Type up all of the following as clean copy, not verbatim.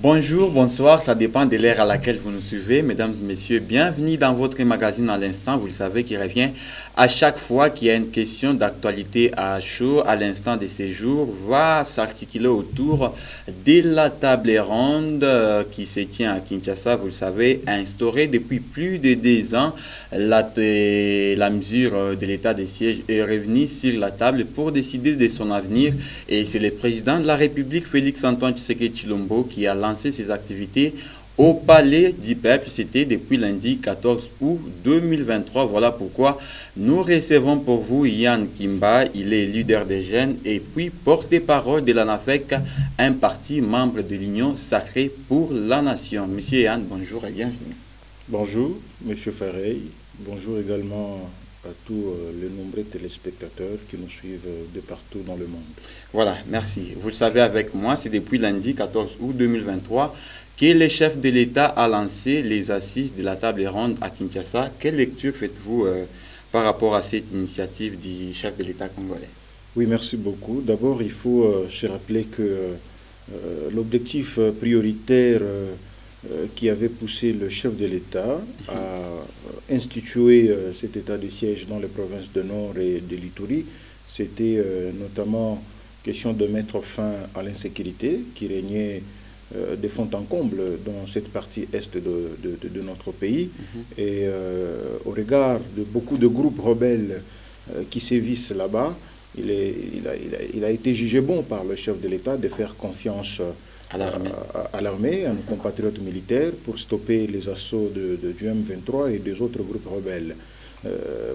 Bonjour, bonsoir, ça dépend de l'ère à laquelle vous nous suivez. Mesdames et messieurs, bienvenue dans votre magazine à l'instant. Vous le savez, qui revient à chaque fois qu'il y a une question d'actualité à chaud, à l'instant de ces jours, va s'articuler autour de la table ronde qui se tient à Kinshasa. Vous le savez, instaurée depuis plus de 2 ans. La mesure de l'état de siège est revenue sur la table pour décider de son avenir. Et c'est le président de la République, Félix-Antoine Tshisekedi Tshilombo, qui a lancé ses activités au Palais du Peuple. C'était depuis lundi 14 août 2023. Voilà pourquoi nous recevons pour vous Yann Kimba. Il est leader des jeunes et puis porte-parole de l'ANAFEC, un parti membre de l'Union sacrée pour la nation. Monsieur Yann, bonjour et bienvenue. Bonjour, Monsieur Farey. Bonjour également à tous les nombreux téléspectateurs qui nous suivent de partout dans le monde. Voilà, merci. Vous le savez avec moi, c'est depuis lundi 14 août 2023 que le chef de l'État a lancé les assises de la table ronde à Kinshasa. Quelle lecture faites-vous par rapport à cette initiative du chef de l'État congolais? Oui, merci beaucoup. D'abord, il faut se rappeler que l'objectif prioritaire qui avait poussé le chef de l'État à instituer cet état de siège dans les provinces de Nord et de l'Ituri, c'était notamment question de mettre fin à l'insécurité qui régnait de fond en comble dans cette partie est de notre pays. Et au regard de beaucoup de groupes rebelles qui sévissent là-bas, il a été jugé bon par le chef de l'État de faire confiance à l'armée, à nos compatriotes militaires, pour stopper les assauts du M23 et des autres groupes rebelles.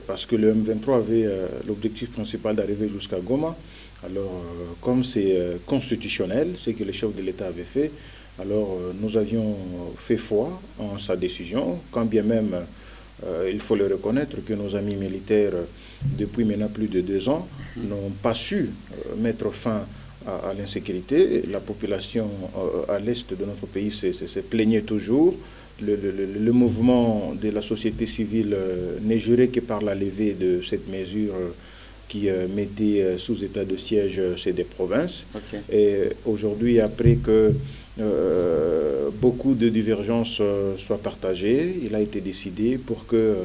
Parce que le M23 avait l'objectif principal d'arriver jusqu'à Goma. Alors, comme c'est constitutionnel, ce que le chef de l'État avait fait, alors nous avions fait foi en sa décision, quand bien même, il faut le reconnaître, que nos amis militaires, depuis maintenant plus de 2 ans, n'ont pas su mettre fin à l'insécurité. La population à l'est de notre pays se plaignait toujours. Le mouvement de la société civile n'est juré que par la levée de cette mesure qui mettait sous état de siège ces des provinces. Okay. Et aujourd'hui, après que beaucoup de divergences soient partagées, il a été décidé pour que,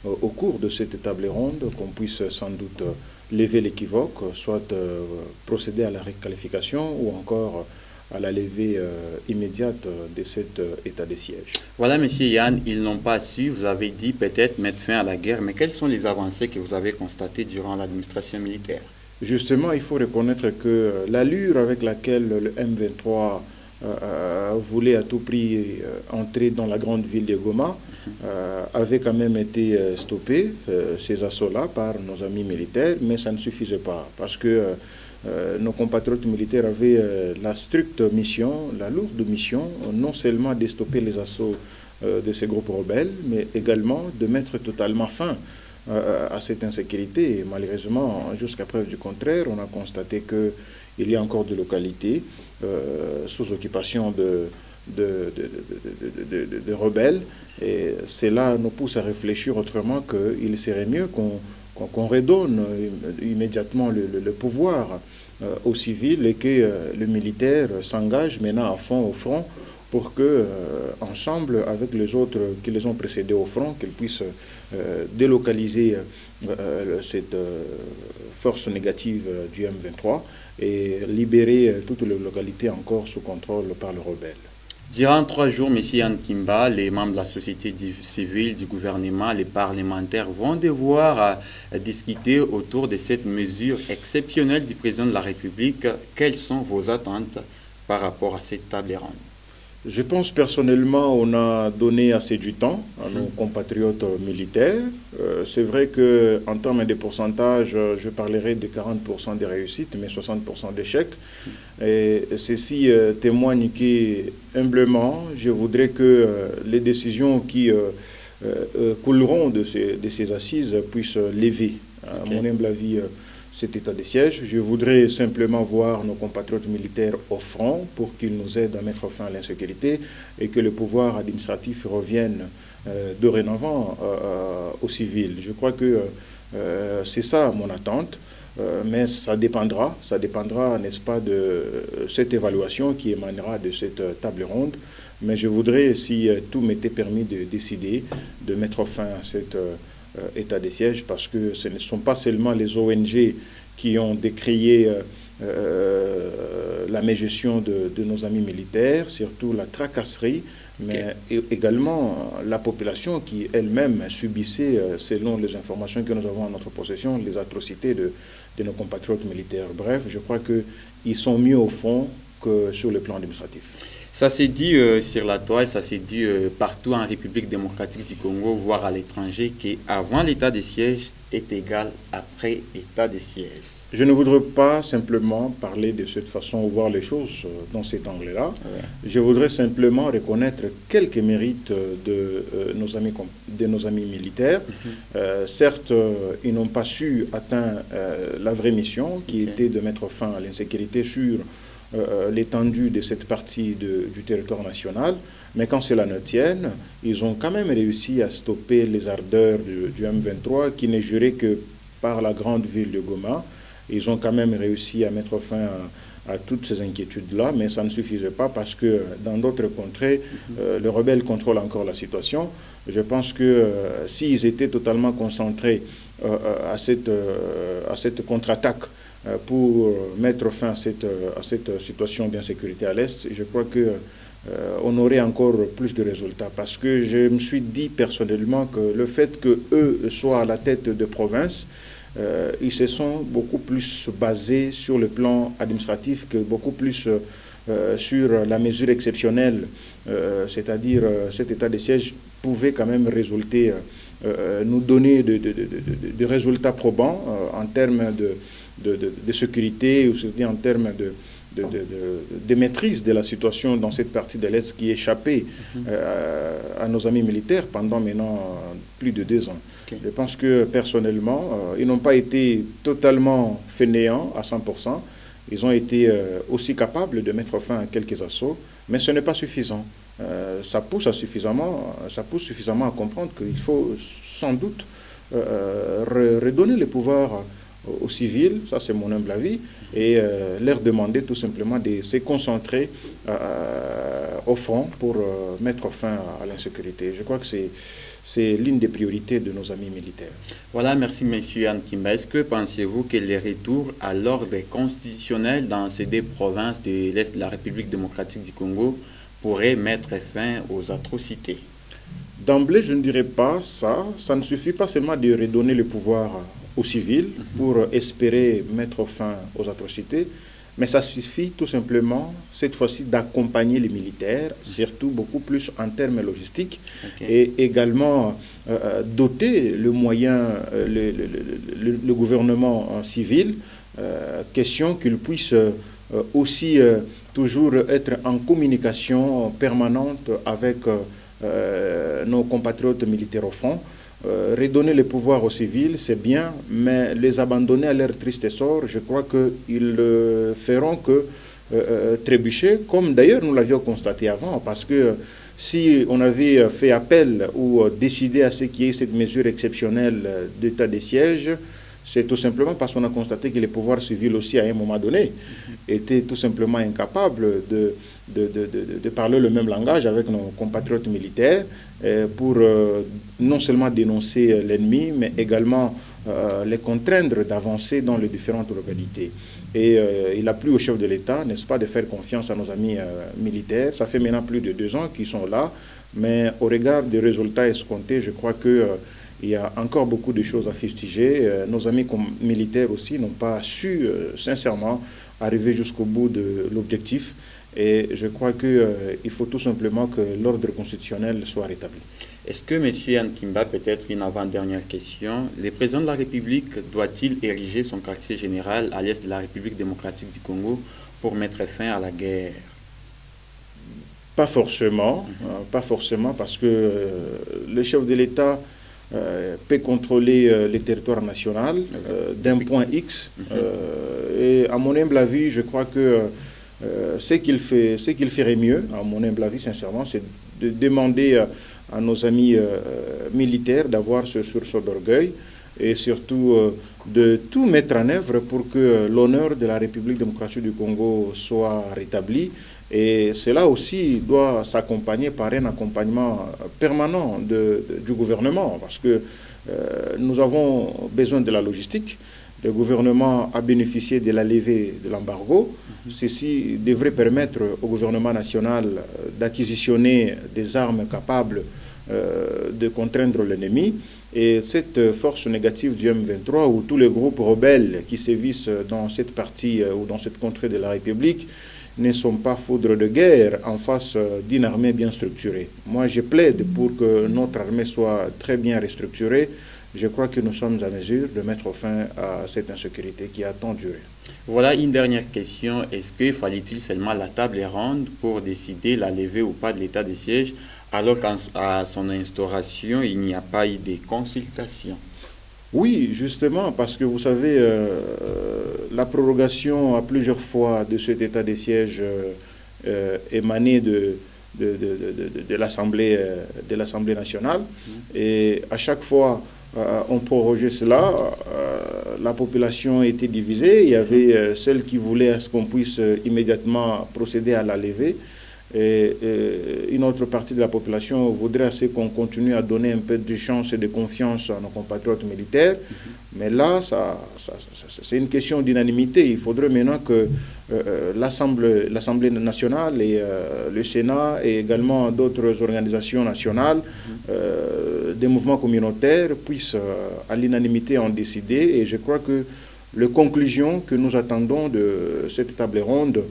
au cours de cette table ronde, qu'on puisse sans doute lever l'équivoque, soit procéder à la requalification ou encore à la levée immédiate de cet état de siège. Voilà, monsieur Yann, ils n'ont pas su, vous avez dit peut-être mettre fin à la guerre, mais quelles sont les avancées que vous avez constatées durant l'administration militaire? Justement, il faut reconnaître que l'allure avec laquelle le M23 voulait à tout prix entrer dans la grande ville de Goma avait quand même été stoppée, ces assauts-là, par nos amis militaires, mais ça ne suffisait pas, parce que nos compatriotes militaires avaient la stricte mission, la lourde mission, non seulement de stopper les assauts de ces groupes rebelles, mais également de mettre totalement fin à cette insécurité. Et malheureusement, jusqu'à preuve du contraire, on a constaté qu'il y a encore des localités sous occupation de rebelles. Et cela nous pousse à réfléchir autrement qu'il serait mieux qu'on redonne immédiatement le pouvoir aux civils et que le militaire s'engage maintenant à fond au front pour que, ensemble avec les autres qui les ont précédés au front, qu'ils puissent délocaliser cette force négative du M23 et libérer toutes les localités encore sous contrôle par le rebelle. Durant 3 jours, M. Yann Kimba, les membres de la société civile, du gouvernement, les parlementaires vont devoir discuter autour de cette mesure exceptionnelle du président de la République. Quelles sont vos attentes par rapport à cette table ronde? Je pense personnellement on a donné assez du temps à nos compatriotes militaires. C'est vrai qu'en termes de pourcentage, je parlerai de 40% de réussite, mais 60% d'échecs. Et ceci témoigne qu'humblement, je voudrais que les décisions qui couleront de ces assises puissent lever, à mon humble avis, cet état de siège. Je voudrais simplement voir nos compatriotes militaires au front pour qu'ils nous aident à mettre fin à l'insécurité et que le pouvoir administratif revienne dorénavant aux civils. Je crois que c'est ça mon attente. mais ça dépendra, n'est-ce pas, de cette évaluation qui émanera de cette table ronde. Mais je voudrais, si tout m'était permis de décider, de mettre fin à cet état de siège, parce que ce ne sont pas seulement les ONG qui ont décrié la mégestion de nos amis militaires, surtout la tracasserie, mais également la population qui elle-même subissait, selon les informations que nous avons en notre possession, les atrocités de nos compatriotes militaires. Bref, je crois qu'ils sont mieux au fond que sur le plan administratif. Ça s'est dit sur la toile, ça s'est dit partout en République démocratique du Congo, voire à l'étranger, qu'avant l'état de siège est égal après état de siège. Je ne voudrais pas simplement parler de cette façon ou voir les choses dans cet angle-là. Ouais. Je voudrais simplement reconnaître quelques mérites de nos amis militaires. Certes, ils n'ont pas su atteindre la vraie mission qui était de mettre fin à l'insécurité sur l'étendue de cette partie du territoire national. Mais quand cela ne tienne, ils ont quand même réussi à stopper les ardeurs du M23 qui n'est juré que par la grande ville de Goma. Ils ont quand même réussi à mettre fin à toutes ces inquiétudes-là, mais ça ne suffisait pas parce que dans d'autres contrées, les rebelles contrôlent encore la situation. Je pense que s'ils étaient totalement concentrés à cette contre-attaque pour mettre fin à cette situation d'insécurité à l'Est, je crois que on aurait encore plus de résultats. Parce que je me suis dit personnellement que le fait qu'eux soient à la tête de province, ils se sont beaucoup plus basés sur le plan administratif que beaucoup plus sur la mesure exceptionnelle, c'est-à-dire cet état de siège pouvait quand même résulter, nous donner de résultats probants en termes de sécurité, ou en termes de maîtrise de la situation dans cette partie de l'Est qui échappait à nos amis militaires pendant maintenant plus de 2 ans. Okay. Je pense que personnellement, ils n'ont pas été totalement fainéants à 100%. Ils ont été aussi capables de mettre fin à quelques assauts, mais ce n'est pas suffisant. Ça pousse suffisamment à comprendre qu'il faut sans doute redonner le pouvoir aux civils, ça c'est mon humble avis, et leur demander tout simplement de se concentrer au front pour mettre fin à l'insécurité. Je crois que c'est l'une des priorités de nos amis militaires. Voilà, merci M. Anne Kimba. Est-ce que pensez-vous que les retours à l'ordre constitutionnel dans ces 2 provinces de l'Est de la République démocratique du Congo pourraient mettre fin aux atrocités? D'emblée, je ne dirais pas ça. Ça ne suffit pas seulement de redonner le pouvoir aux civils pour espérer mettre fin aux atrocités, mais ça suffit tout simplement, cette fois-ci, d'accompagner les militaires, surtout beaucoup plus en termes logistiques, et également doter le moyen, le gouvernement civil, question qu'il puisse aussi toujours être en communication permanente avec nos compatriotes militaires au front. Redonner le pouvoir aux civils, c'est bien, mais les abandonner à leur triste sort, je crois qu'ils feront que trébucher, comme d'ailleurs nous l'avions constaté avant, parce que si on avait fait appel ou décidé à ce qu'il y ait cette mesure exceptionnelle d'état de siège, c'est tout simplement parce qu'on a constaté que les pouvoirs civils aussi, à un moment donné, étaient tout simplement incapables de parler le même langage avec nos compatriotes militaires pour non seulement dénoncer l'ennemi, mais également les contraindre d'avancer dans les différentes localités. Et il a plu au chef de l'État, n'est-ce pas, de faire confiance à nos amis militaires. Ça fait maintenant plus de 2 ans qu'ils sont là, mais au regard des résultats escomptés, je crois que il y a encore beaucoup de choses à fustiger. Nos amis militaires aussi n'ont pas su, sincèrement, arriver jusqu'au bout de l'objectif. Et je crois qu'il faut tout simplement que l'ordre constitutionnel soit rétabli. Est-ce que, M. Anne Kimba, peut-être une avant-dernière question, le président de la République doit-il ériger son quartier général à l'est de la République démocratique du Congo pour mettre fin à la guerre? Pas forcément, pas forcément, parce que le chef de l'État peut contrôler le territoire national d'un point X. Et à mon humble avis, je crois que ce qu'il ferait mieux, à mon humble avis, sincèrement, c'est de demander à nos amis militaires d'avoir ce sursaut d'orgueil et surtout de tout mettre en œuvre pour que l'honneur de la République démocratique du Congo soit rétabli. Et cela aussi doit s'accompagner par un accompagnement permanent du gouvernement, parce que nous avons besoin de la logistique. Le gouvernement a bénéficié de la levée de l'embargo. Ceci devrait permettre au gouvernement national d'acquisitionner des armes capables de contraindre l'ennemi. Et cette force négative du M23, ou tous les groupes rebelles qui sévissent dans cette partie ou dans cette contrée de la République, ne sont pas foudres de guerre en face d'une armée bien structurée. Moi, je plaide pour que notre armée soit très bien restructurée. Je crois que nous sommes en mesure de mettre fin à cette insécurité qui a tant duré. Voilà une dernière question. Est-ce qu'il fallait-il seulement la table ronde pour décider la levée ou pas de l'état de siège, alors qu'à son instauration, il n'y a pas eu de consultation? Oui, justement, parce que vous savez, la prorogation à plusieurs fois de cet état de siège émané de l'Assemblée nationale. Et à chaque fois, on prorogeait cela. La population était divisée. Il y avait celles qui voulaient à ce qu'on puisse immédiatement procéder à la levée. Et une autre partie de la population voudrait assez qu'on continue à donner un peu de chance et de confiance à nos compatriotes militaires. Mais là, c'est une question d'unanimité. Il faudrait maintenant que l'Assemblée nationale et le Sénat et également d'autres organisations nationales, des mouvements communautaires puissent à l'unanimité en décider. Et je crois que les conclusions que nous attendons de cette table ronde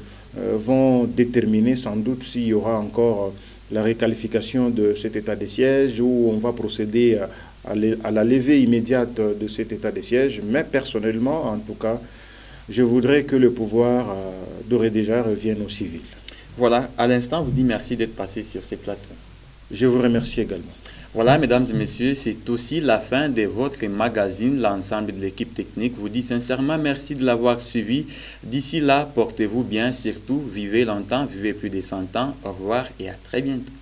vont déterminer sans doute s'il y aura encore la réqualification de cet état de siège ou on va procéder à la levée immédiate de cet état de siège. Mais personnellement, en tout cas, je voudrais que le pouvoir d'ores et déjà revienne aux civils. Voilà, à l'instant, vous dit merci d'être passé sur ces plateaux. Je vous remercie également. Voilà, mesdames et messieurs, c'est aussi la fin de votre magazine. L'ensemble de l'équipe technique vous dit sincèrement merci de l'avoir suivi. D'ici là, portez-vous bien, surtout, vivez longtemps, vivez plus de 100 ans. Au revoir et à très bientôt.